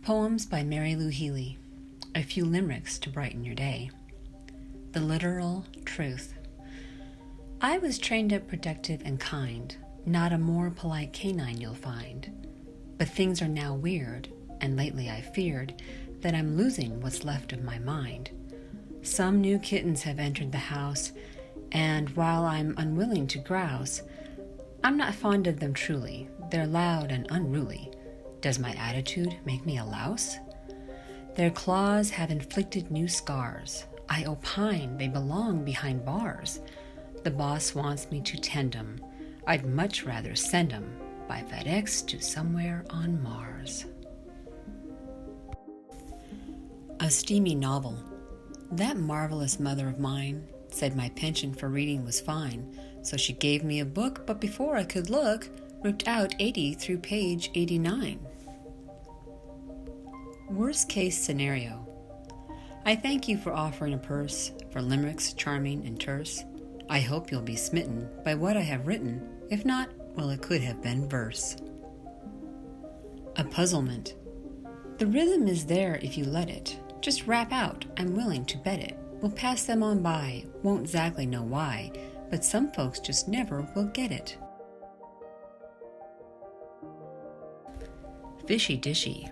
Poems by Mlou Healy. A few limericks to brighten your day. The literal truth. I was trained up protective and kind, not a more polite canine you'll find. But things are now weird, and lately I feared that I'm losing what's left of my mind. Some new kittens have entered the house, and while I'm unwilling to grouse, I'm not fond of them truly. They're loud and unruly. Does my attitude make me a louse? Their claws have inflicted new scars. I opine they belong behind bars. The boss wants me to tend 'em. I'd much rather send 'em by FedEx to somewhere on Mars. A Steamy novel. That marvelous mother of mine said my penchant for reading was fine, so she gave me a book, but before I could look, ripped out 80 through page 89. Worst case scenario. I thank you for offering a purse for limericks charming and terse. I hope you'll be smitten by what I have written. If not, well, it could have been verse. A puzzlement. The rhythm is there if you let it. Just rap out, I'm willing to bet it. We'll pass them on by, won't exactly know why, but some folks just never will get it. Fishy dishy.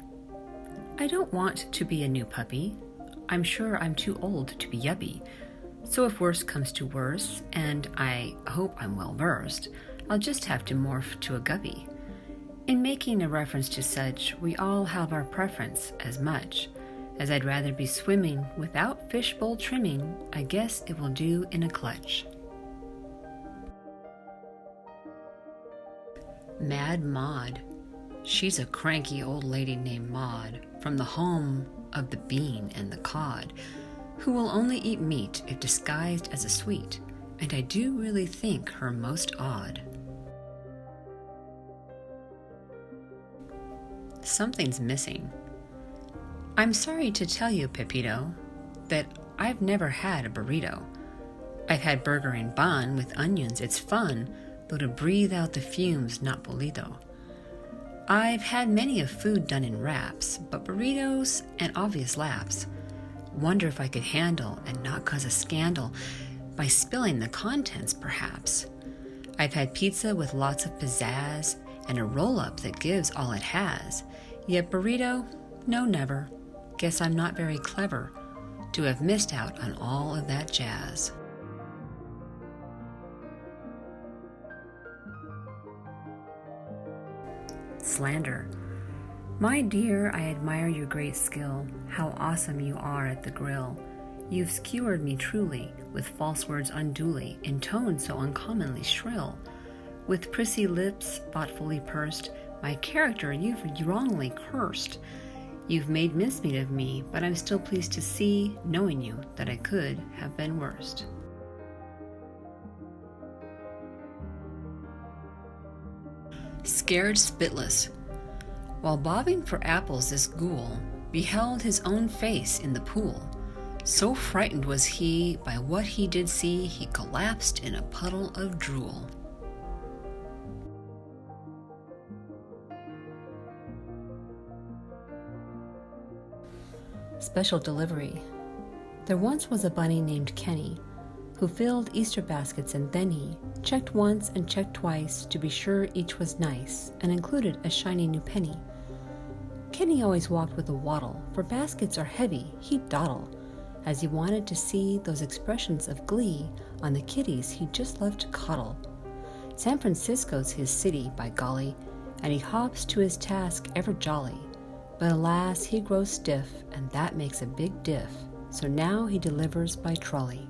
I don't want to be a new puppy. I'm sure I'm too old to be yuppie. So if worse comes to worse, and I hope I'm well versed, I'll just have to morph to a guppy. In making a reference to such, we all have our preference as much. As I'd rather be swimming without fishbowl trimming, I guess it will do in a clutch. Mad Maud. She's a cranky old lady named Maud, from the home of the bean and the cod, who will only eat meat if disguised as a sweet, and I do really think her most odd. Something's missing. I'm sorry to tell you, Pepito, that I've never had a burrito. I've had burger and bun with onions, it's fun, though to breathe out the fumes, not bolito. I've had many a food done in wraps, but burritos and obvious laps. Wonder if I could handle and not cause a scandal by spilling the contents, perhaps. I've had pizza with lots of pizzazz and a roll-up that gives all it has. Yet burrito? No, never. Guess I'm not very clever to have missed out on all of that jazz. Slander. My dear, I admire your great skill, how awesome you are at the grill. You've skewered me truly, with false words unduly, in tone so uncommonly shrill. With prissy lips, thoughtfully pursed, my character you've wrongly cursed. You've made mincemeat of me, but I'm still pleased to see, knowing you, that I could have been worst. Scared Spitless. While bobbing for apples, this ghoul beheld his own face in the pool. So frightened was he by what he did see, he collapsed in a puddle of drool. Special delivery. There once was a bunny named Kenny who filled Easter baskets, and then he checked once and checked twice to be sure each was nice and included a shiny new penny. Kenny always walked with a waddle, for baskets are heavy, he'd dawdle, as he wanted to see those expressions of glee on the kitties he just loved to coddle. San Francisco's his city, by golly, and he hops to his task ever jolly. But alas, he grows stiff, and that makes a big diff, so now he delivers by trolley.